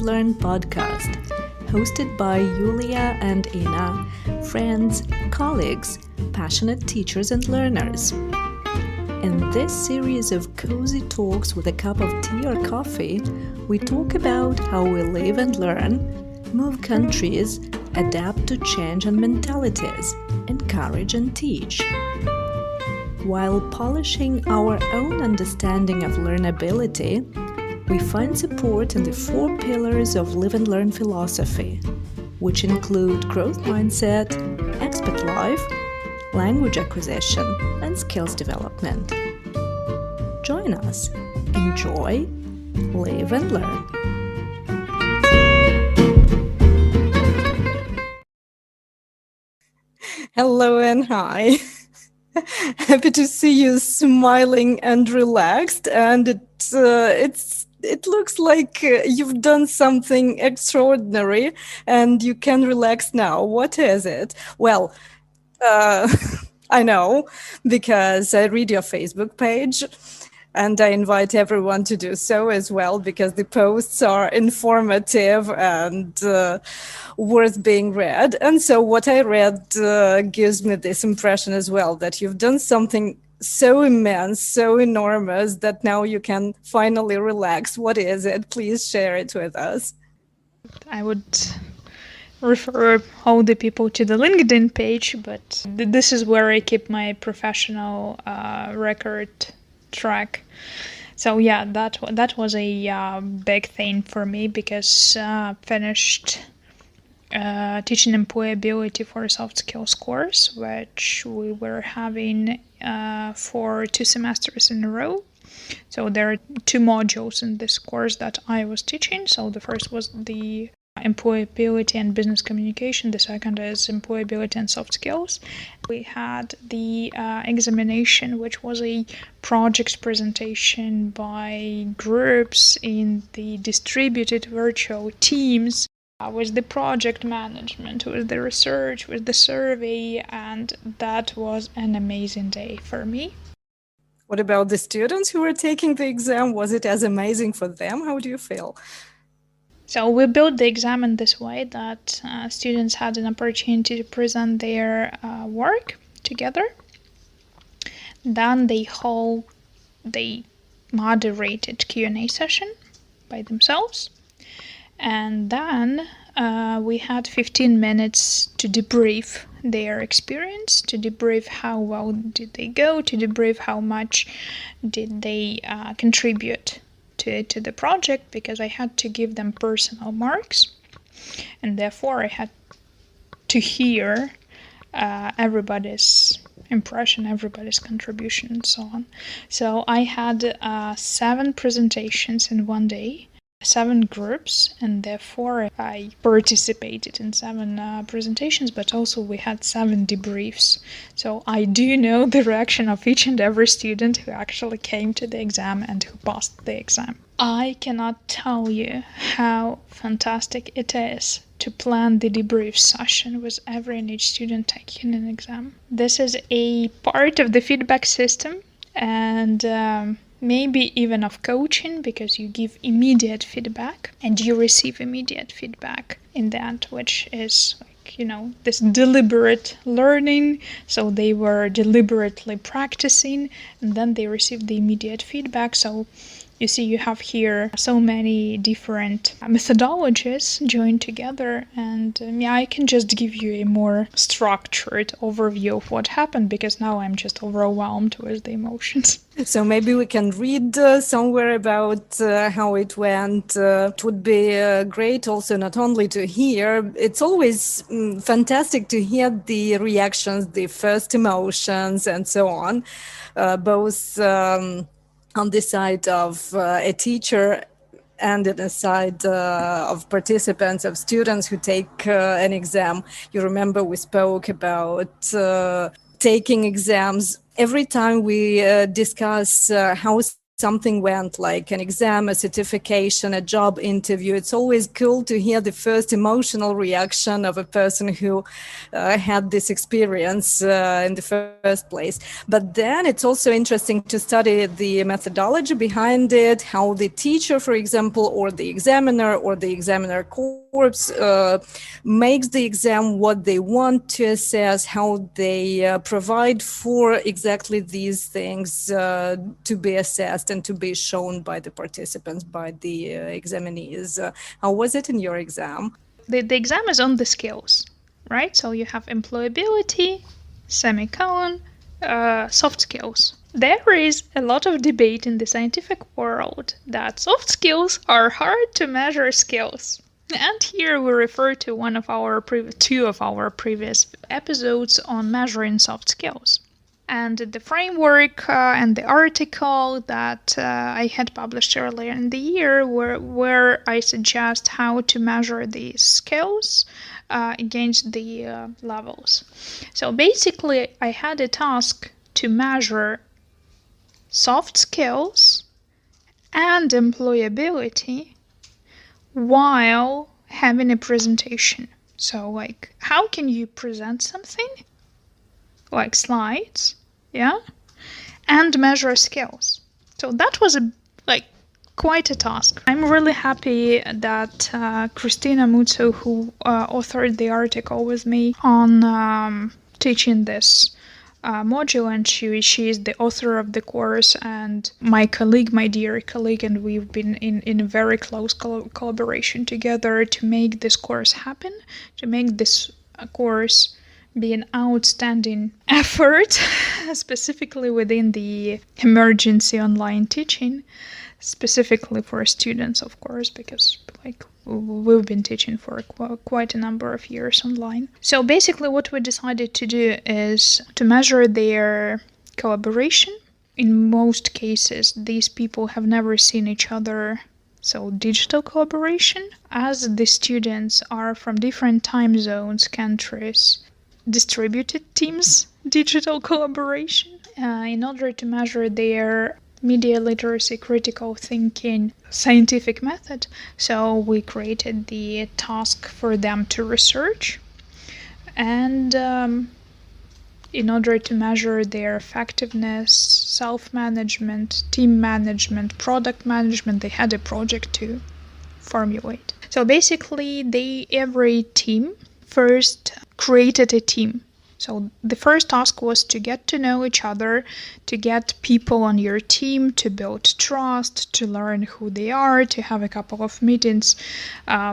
Learn podcast, hosted by Yuliya and Ina, friends, colleagues, passionate teachers and learners. In this series of cozy talks with a cup of tea or coffee, we talk about how we live and learn, move countries, adapt to change and mentalities, encourage and teach. While polishing our own understanding of learnability, we find support in the 4 pillars of Live and Learn philosophy, which include growth mindset, expat life, language acquisition, and skills development. Join us, enjoy, live and learn. Hello and hi. Happy to see you smiling and relaxed, and it looks like you've done something extraordinary and you can relax now. What is it? Well, I know because I read your Facebook page. And I invite everyone to do so as well, because the posts are informative and worth being read. And so what I read gives me this impression as well, that you've done something so immense, so enormous, that now you can finally relax. What is it? Please share it with us. I would refer all the people to the LinkedIn page, but this is where I keep my professional record track. So yeah, that was a big thing for me, because finished teaching employability for a soft skills course, which we were having for 2 semesters in a row. So there are 2 modules in this course that I was teaching. So the first was the employability and business communication. The second is employability and soft skills. We had the examination, which was a project presentation by groups in the distributed virtual teams, with the project management, with the research, with the survey, and that was an amazing day for me. What about the students who were taking the exam? Was it as amazing for them? How do you feel? So we built the exam in this way that students had an opportunity to present their work together. Then they moderated Q&A session by themselves. And then we had 15 minutes to debrief their experience, to debrief how well did they go, to debrief how much did they contribute to the project, because I had to give them personal marks, and therefore I had to hear everybody's impression, everybody's contribution, and so on. So I had 7 presentations in one day, 7 groups, and therefore I participated in 7 presentations, but also we had 7 debriefs. So I do know the reaction of each and every student who actually came to the exam and who passed the exam. I cannot tell you how fantastic it is to plan the debrief session with every and each student taking an exam. This is a part of the feedback system, and maybe even of coaching, because you give immediate feedback and you receive immediate feedback in that, which is this deliberate learning. So they were deliberately practicing, and then they received the immediate feedback. So you see, you have here so many different methodologies joined together, and I can just give you a more structured overview of what happened, because now I'm just overwhelmed with the emotions. So maybe we can read somewhere about how it went. It would be great also not only to hear, it's always fantastic to hear the reactions, the first emotions and so on, both on the side of a teacher and on the side of participants, of students who take an exam. You remember we spoke about taking exams. Every time we discuss how something went, like an exam, a certification, a job interview, it's always cool to hear the first emotional reaction of a person who had this experience in the first place. But then it's also interesting to study the methodology behind it, how the teacher, for example, or the examiner corps makes the exam, what they want to assess, how they provide for exactly these things to be assessed and to be shown by the participants, by the examinees. How was it in your exam? The exam is on the skills, right? So you have employability, semicolon, soft skills. There is a lot of debate in the scientific world that soft skills are hard to measure skills. And here we refer to two of our previous episodes on measuring soft skills. And the framework and the article that I had published earlier in the year where I suggest how to measure these skills against the levels. So basically, I had a task to measure soft skills and employability while having a presentation. So, like, how can you present something? Like slides, yeah, and measure skills. So that was quite a task. I'm really happy that Christina Mutsu, who authored the article with me on teaching this module, and she is the author of the course and my dear colleague, and we've been in a very close collaboration together to make this course happen, to make this course be an outstanding effort, specifically within the emergency online teaching, specifically for students, of course, because we've been teaching for quite a number of years online. So basically what we decided to do is to measure their collaboration. In most cases, these people have never seen each other, so digital collaboration. As the students are from different time zones, countries, distributed teams, digital collaboration, in order to measure their media literacy, critical thinking, scientific method. So we created the task for them to research, and in order to measure their effectiveness, self-management, team management, product management, they had a project to formulate. So basically, every team first created a team. So the first task was to get to know each other, to get people on your team, to build trust, to learn who they are, to have a couple of meetings.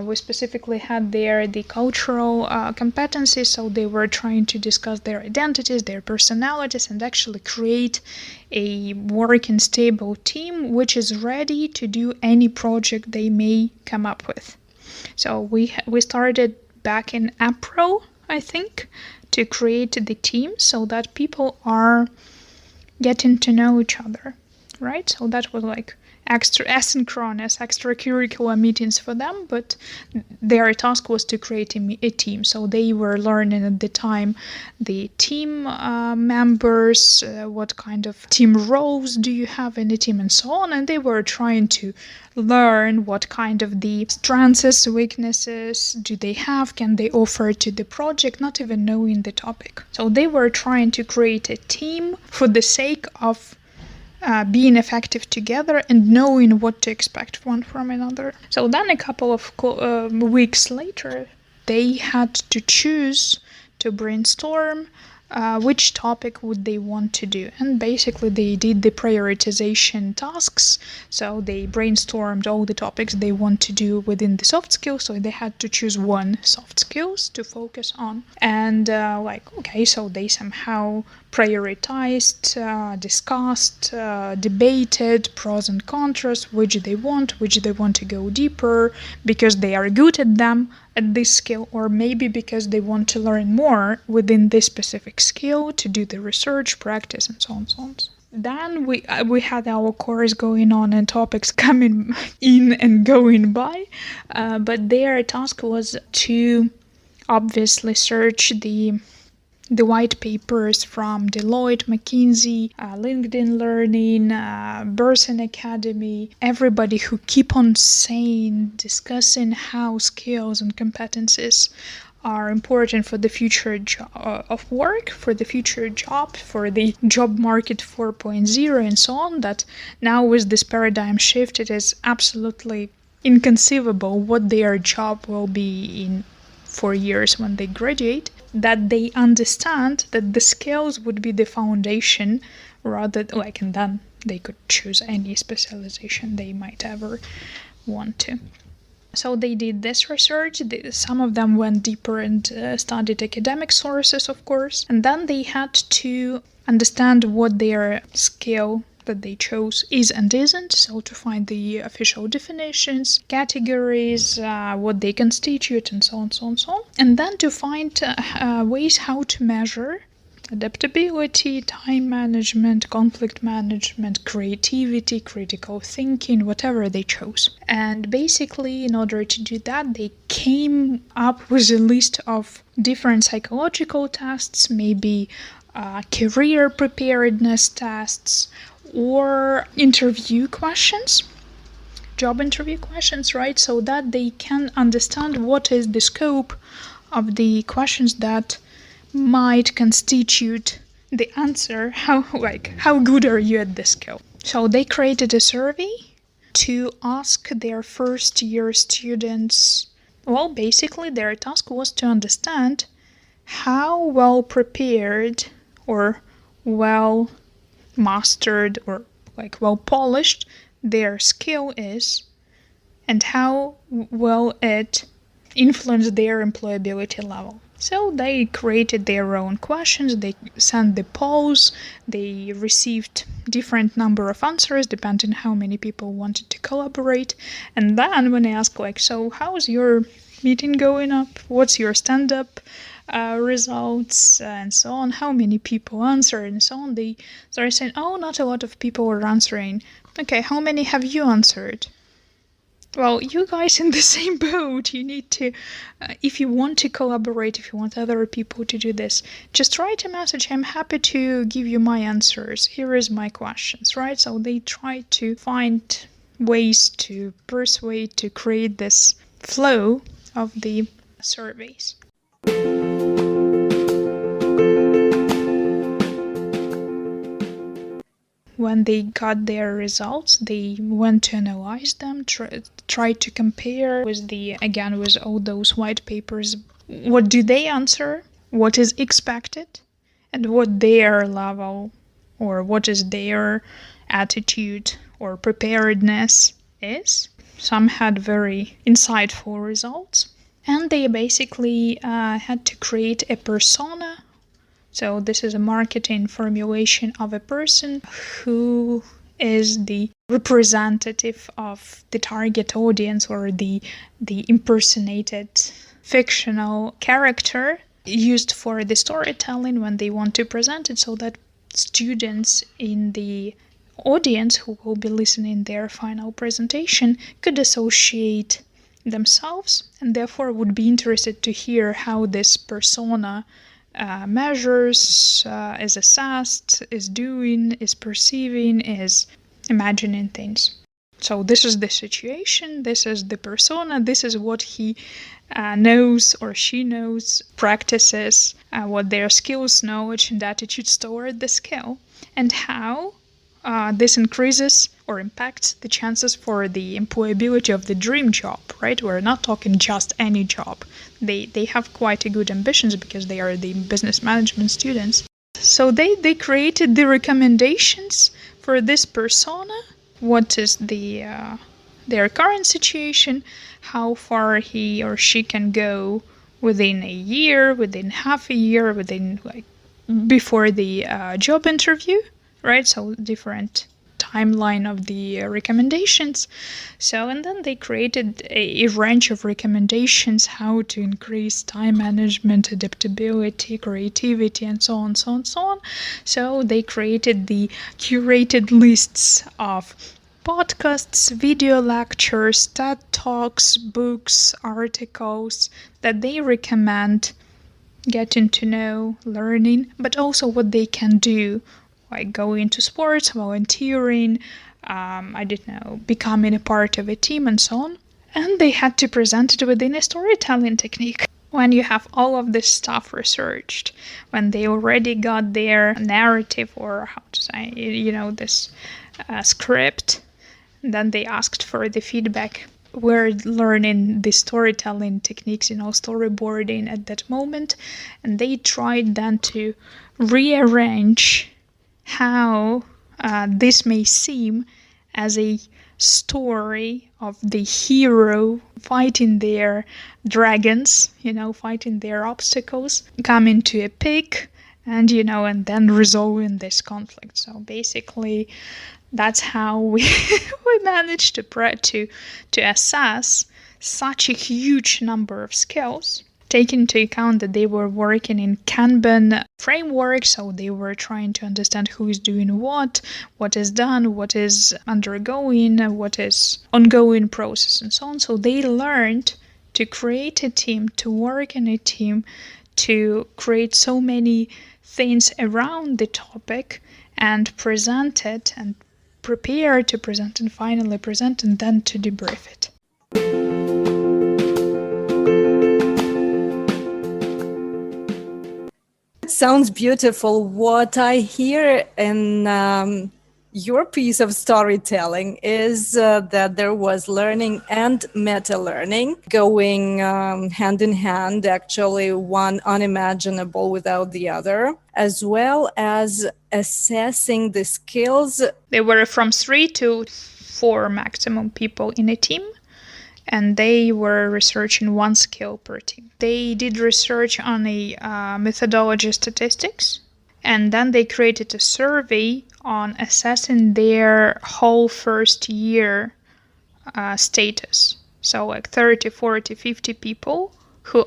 We specifically had there the cultural competencies, so they were trying to discuss their identities, their personalities, and actually create a working stable team which is ready to do any project they may come up with. So we started back in April, I think, to create the team so that people are getting to know each other, right? So that was like extra asynchronous, extracurricular meetings for them, but their task was to create a team. So they were learning at the time the team members, what kind of team roles do you have in the team, and so on. And they were trying to learn what kind of the strengths, weaknesses do they have, can they offer to the project, not even knowing the topic. So they were trying to create a team for the sake of being effective together and knowing what to expect one from another. So then a couple of weeks later, they had to choose to brainstorm which topic would they want to do. And basically they did the prioritization tasks. So they brainstormed all the topics they want to do within the soft skills. So they had to choose one soft skills to focus on. And so they somehow prioritized, discussed, debated pros and cons, which they want to go deeper because they are good at them, at this skill, or maybe because they want to learn more within this specific skill to do the research, practice, and so on and so on. Then we had our course going on and topics coming in and going by, but their task was to obviously search the the white papers from Deloitte, McKinsey, LinkedIn Learning, Burson Academy, everybody who keep on discussing how skills and competencies are important for the future of work, for the future job, for the job market 4.0 and so on, that now with this paradigm shift, it is absolutely inconceivable what their job will be in 4 years when they graduate, that they understand that the skills would be the foundation rather and then they could choose any specialization they might ever want to. So they did this research. Some of them went deeper and studied academic sources, of course. And then they had to understand what their skill that they chose is and isn't. So to find the official definitions, categories, what they constitute, and so on, so on, so on. And then to find ways how to measure adaptability, time management, conflict management, creativity, critical thinking, whatever they chose. And basically, in order to do that, they came up with a list of different psychological tests, maybe career preparedness tests, or interview questions, job interview questions, right? So that they can understand what is the scope of the questions that might constitute the answer, how good are you at this skill. So they created a survey to ask their first year students, well, basically their task was to understand how well prepared or well mastered or well polished their skill is and how well it influenced their employability level. So they created their own questions, they sent the polls, they received different number of answers depending how many people wanted to collaborate. And then when I asked so how's your meeting going up? What's your stand-up results and so on? How many people answered and so on? They started saying, oh, not a lot of people were answering. Okay, how many have you answered? Well, you guys in the same boat. You need to, if you want to collaborate, if you want other people to do this, just write a message. I'm happy to give you my answers. Here is my questions, right? So they try to find ways to persuade, to create this flow of the surveys. When they got their results, they went to analyze them, tried to compare with all those white papers. What do they answer? What is expected? And what their level or what is their attitude or preparedness is. Some had very insightful results. And they basically had to create a persona. So this is a marketing formulation of a person who is the representative of the target audience or the impersonated fictional character used for the storytelling when they want to present it, so that students in the audience who will be listening their final presentation could associate themselves and therefore would be interested to hear how this persona measures, is assessed, is doing, is perceiving, is imagining things. So this is the situation, this is the persona, this is what he knows or she knows, practices, what their skills, knowledge, and attitudes toward the skill, and how this increases or impacts the chances for the employability of the dream job, right? We're not talking just any job. They have quite a good ambitions because they are the business management students. So they created the recommendations for this persona. What is their current situation, how far he or she can go within a year, within half a year, within before the job interview, right? So different timeline of the recommendations. So, and then they created a range of recommendations how to increase time management, adaptability, creativity, and so on, so on, so on. So they created the curated lists of podcasts, video lectures, TED Talks, books, articles that they recommend getting to know, learning, but also what they can do, like going to sports, volunteering, becoming a part of a team and so on. And they had to present it within a storytelling technique. When you have all of this stuff researched, when they already got their narrative, or how to say, this script, then they asked for the feedback. We're learning the storytelling techniques, storyboarding at that moment, and they tried then to rearrange how this may seem as a story of the hero fighting their dragons, fighting their obstacles, coming to a peak, and then resolving this conflict. So basically, that's how we managed to assess such a huge number of skills, taking into account that they were working in Kanban framework, so they were trying to understand who is doing what is done, what is undergoing, what is ongoing process, and so on. So they learned to create a team, to work in a team, to create so many things around the topic and present it and prepare to present and finally present and then to debrief it. It sounds beautiful. What I hear in your piece of storytelling is that there was learning and meta-learning going hand in hand, actually one unimaginable without the other, as well as assessing the skills. There were from 3 to 4 maximum people in a team, and they were researching one skill per team. They did research on a methodology statistics, and then they created a survey on assessing their whole first year status. So like 30, 40, 50 people who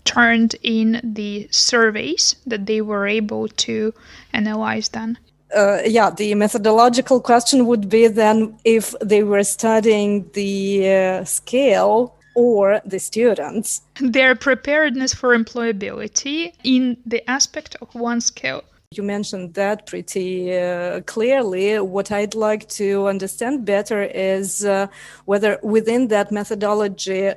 turned in the surveys that they were able to analyze then. The methodological question would be then if they were studying the scale or the students. Their preparedness for employability in the aspect of one skill. You mentioned that pretty clearly. What I'd like to understand better is whether within that methodology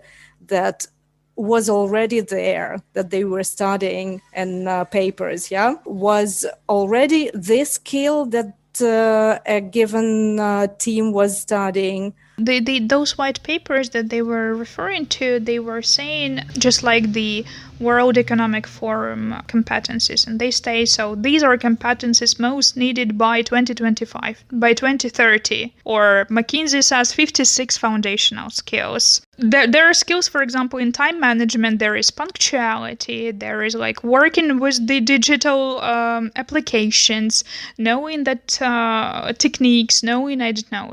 that was already there, that they were studying in papers, was already this skill that a given team was studying. Those white papers that they were referring to, they were saying just like the World Economic Forum competencies, and they say, so these are competencies most needed by 2025, by 2030, or McKinsey says 56 foundational skills. There are skills, for example, in time management, there is punctuality, there is like working with the digital applications, knowing that techniques, knowing,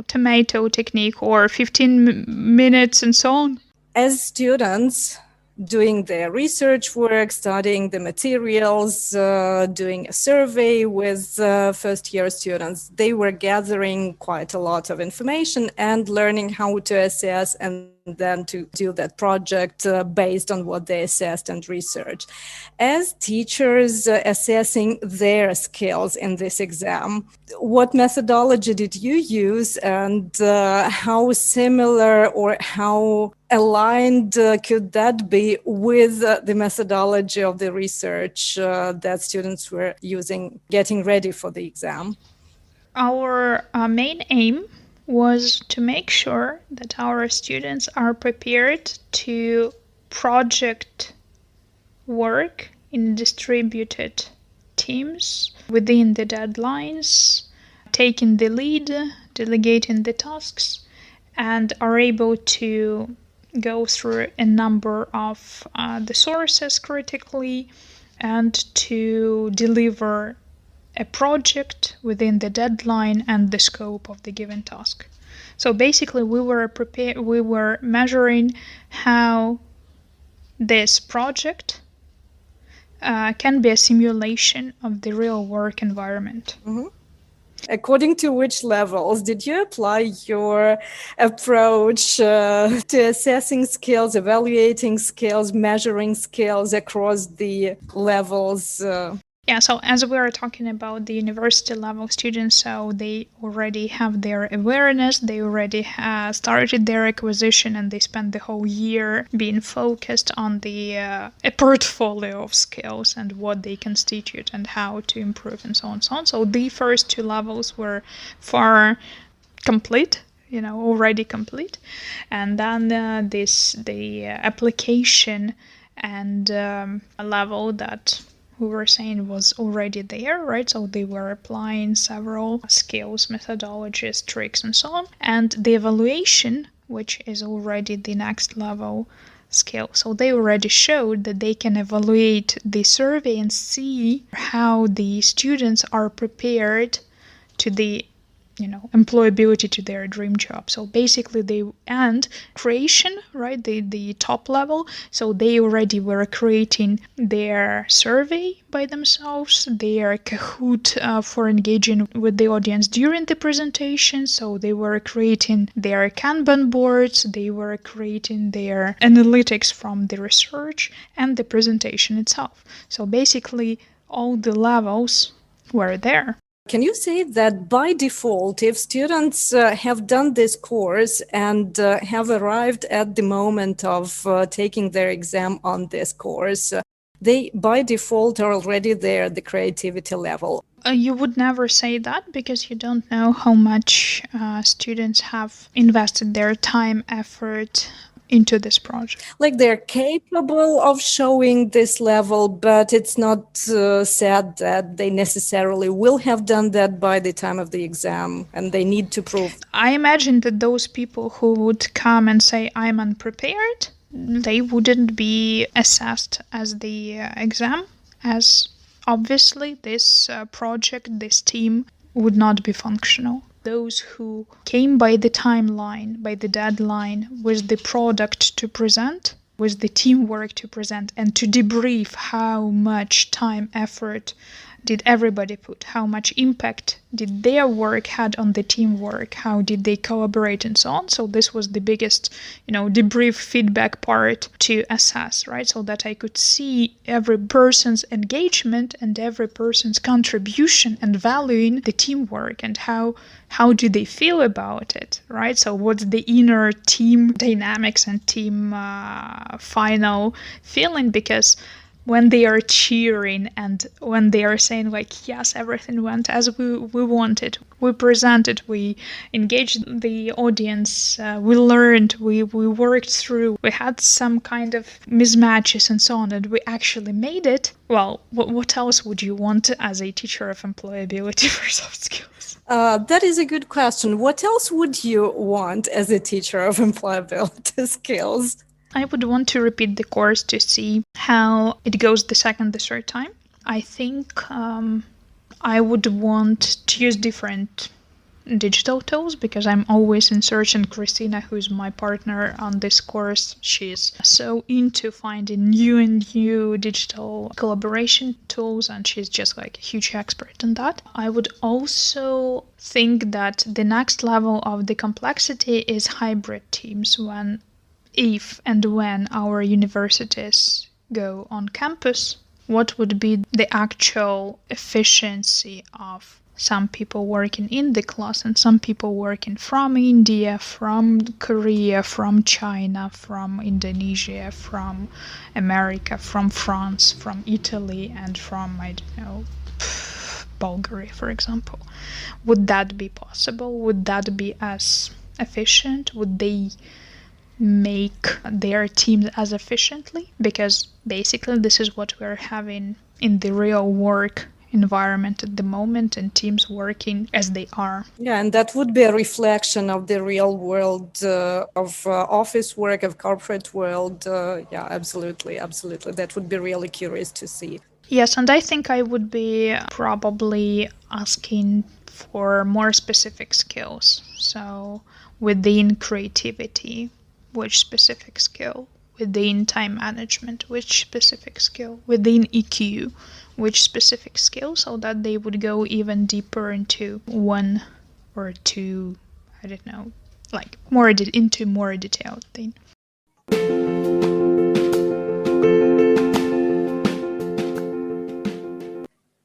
tomato technique or 15 minutes and so on. As students doing their research work, studying the materials, doing a survey with first-year students, they were gathering quite a lot of information and learning how to assess and then to do that project based on what they assessed and researched. As teachers assessing their skills in this exam, what methodology did you use, and how similar or how aligned could that be with the methodology of the research that students were using getting ready for the exam? Our main aim was to make sure that our students are prepared to project work in distributed teams within the deadlines, taking the lead, delegating the tasks, and are able to go through a number of the sources critically and to deliver a project within the deadline and the scope of the given task. So basically, we were measuring how this project can be a simulation of the real work environment. Mm-hmm. According to which levels did you apply your approach to assessing skills, evaluating skills, measuring skills across the levels? Yeah, so as we are talking about the university level students, so they already have their awareness, they already have started their acquisition, and they spend the whole year being focused on the a portfolio of skills and what they constitute and how to improve and so on and so on. So the first two levels were far complete, already complete. And then the application and a level that we were saying was already there, right? So they were applying several skills, methodologies, tricks, and so on. And the evaluation, which is already the next level skill. So they already showed that they can evaluate the survey and see how the students are prepared to the employability to their dream job. So basically and creation, right, the top level. So they already were creating their survey by themselves, their Kahoot for engaging with the audience during the presentation. So they were creating their Kanban boards, they were creating their analytics from the research and the presentation itself. So basically all the levels were there. Can you say that by default, if students have done this course and have arrived at the moment of taking their exam on this course, they by default are already there at the creativity level? You would never say that because you don't know how much students have invested their time, effort into this project. Like they're capable of showing this level, but it's not said that they necessarily will have done that by the time of the exam and they need to prove. I imagine that those people who would come and say, I'm unprepared, they wouldn't be assessed as the exam, as obviously this project, this team would not be functional. Those who came by the timeline, by the deadline, with the product to present, with the teamwork to present, and to debrief how much time, effort did everybody put, how much impact did their work had on the teamwork, how did they collaborate and so on. So this was the biggest, debrief feedback part to assess, right? So that I could see every person's engagement and every person's contribution and valuing the teamwork and how do they feel about it, right? So what's the inner team dynamics and team final feeling? Because when they are cheering and when they are saying like, yes, everything went as we wanted, we presented, we engaged the audience, we learned, we worked through, we had some kind of mismatches and so on, and we actually made it. Well, what else would you want as a teacher of employability for soft skills? That is a good question. What else would you want as a teacher of employability skills? I would want to repeat the course to see how it goes the second, the third time. I think I would want to use different digital tools because I'm always in search, and Christina, who's my partner on this course, she's so into finding new and new digital collaboration tools, and she's just like a huge expert in that. I would also think that the next level of the complexity is hybrid teams, if and when our universities go on campus, what would be the actual efficiency of some people working in the class and some people working from India, from Korea, from China, from Indonesia, from America, from France, from Italy, and from, Bulgaria, for example. Would that be possible? Would that be as efficient? Would they make their teams as efficiently? Because basically this is what we're having in the real work environment at the moment, and teams working as they are. Yeah, and that would be a reflection of the real world of office work, of corporate world. Yeah, absolutely. That would be really curious to see. Yes, and I think I would be probably asking for more specific skills. So within creativity, which specific skill within time management, which specific skill, within EQ, which specific skill, so that they would go even deeper into one or two, I don't know, like into more detailed thing.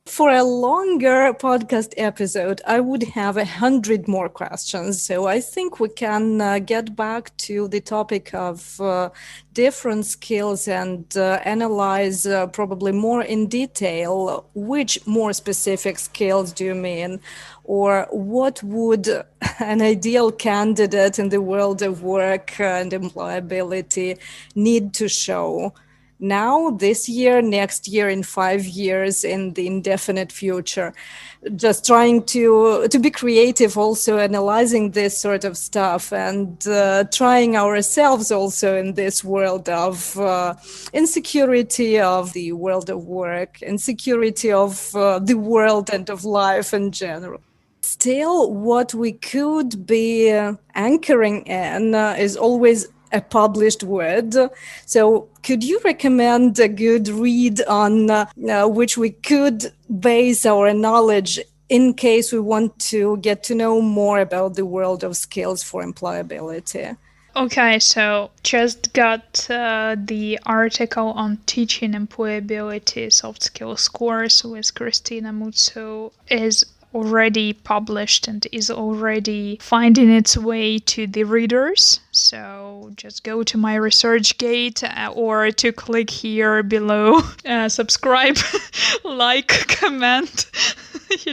For a longer podcast episode, I would have 100 more questions. So I think we can get back to the topic of different skills and analyze probably more in detail which more specific skills do you mean, or what would an ideal candidate in the world of work and employability need to show now, this year, next year, in 5 years, in the indefinite future. Just trying to be creative, also analyzing this sort of stuff, and trying ourselves also in this world of insecurity of the world of work, insecurity of the world and of life in general. Still, what we could be anchoring in is always a published word. So could you recommend a good read on which we could base our knowledge in case we want to get to know more about the world of skills for employability? Okay, so just got the article on teaching employability soft skills course with Christina Mutsu is already published and is already finding its way to the readers. So just go to my ResearchGate or to click here below, subscribe, like, comment,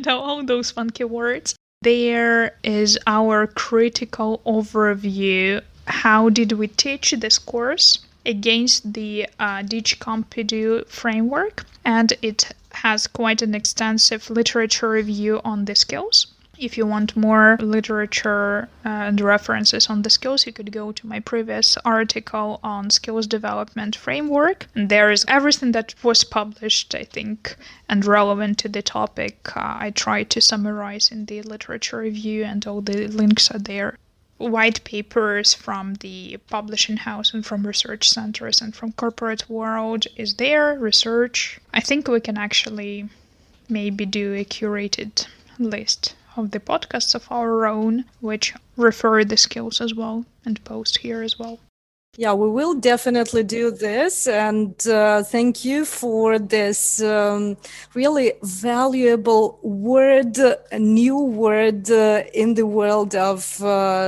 all those funky words. There is our critical overview. How did we teach this course against the Teach Compidu framework? And it has quite an extensive literature review on the skills. If you want more literature and references on the skills, you could go to my previous article on skills development framework. And there is everything that was published, I think, and relevant to the topic. I tried to summarize in the literature review, and all the links are there. White papers from the publishing house and from research centers and from corporate world is there, research. I think we can actually maybe do a curated list of the podcasts of our own, which refer the skills as well and post here as well. Yeah, we will definitely do this. And thank you for this really valuable word, a new word in the world of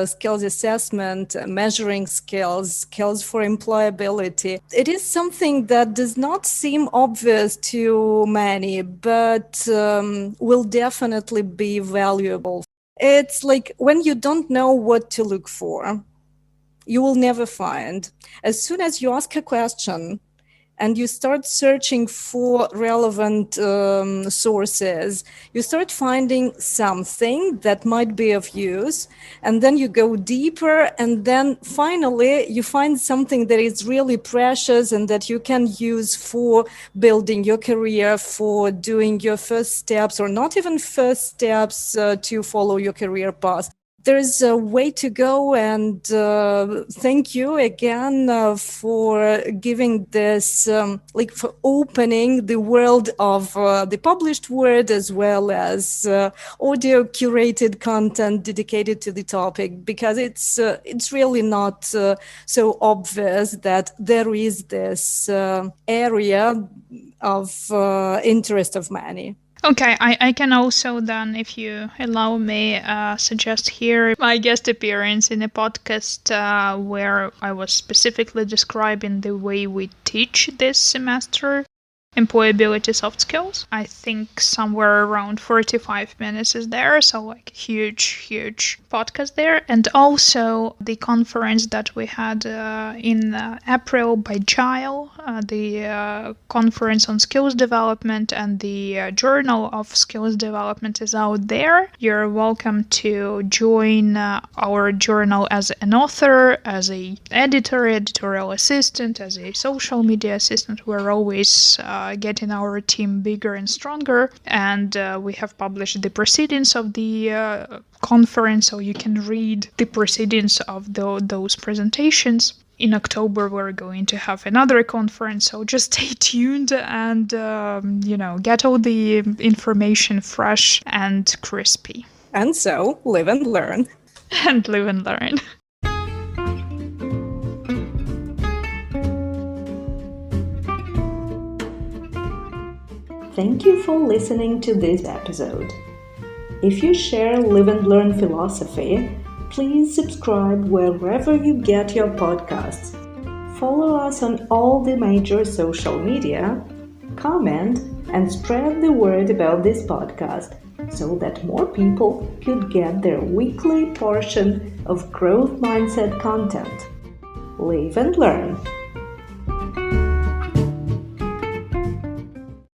skills assessment, measuring skills, skills for employability. It is something that does not seem obvious to many, but will definitely be valuable. It's like when you don't know what to look for, you will never find. As soon as you ask a question and you start searching for relevant sources, you start finding something that might be of use, and then you go deeper, and then finally you find something that is really precious and that you can use for building your career, for doing your first steps, or not even first steps to follow your career path. There's a way to go, and thank you again for giving this, for opening the world of the published word as well as audio curated content dedicated to the topic, because it's really not so obvious that there is this area of interest of many. Okay, I can also then, if you allow me, suggest here my guest appearance in a podcast where I was specifically describing the way we teach this semester employability soft skills. I think somewhere around 45 minutes is there, so like huge podcast there. And also the conference that we had in April by Gile, the conference on skills development, and the journal of skills development is out there. You're welcome to join our journal as an author, as a editor, editorial assistant, as a social media assistant. We're always getting our team bigger and stronger, and we have published the proceedings of the conference, so you can read the proceedings of those presentations. In October, we're going to have another conference, so just stay tuned and, get all the information fresh and crispy. And so, live and learn. And live and learn. Thank you for listening to this episode. If you share Live and Learn philosophy, please subscribe wherever you get your podcasts. Follow us on all the major social media, comment, and spread the word about this podcast so that more people could get their weekly portion of growth mindset content. Live and learn.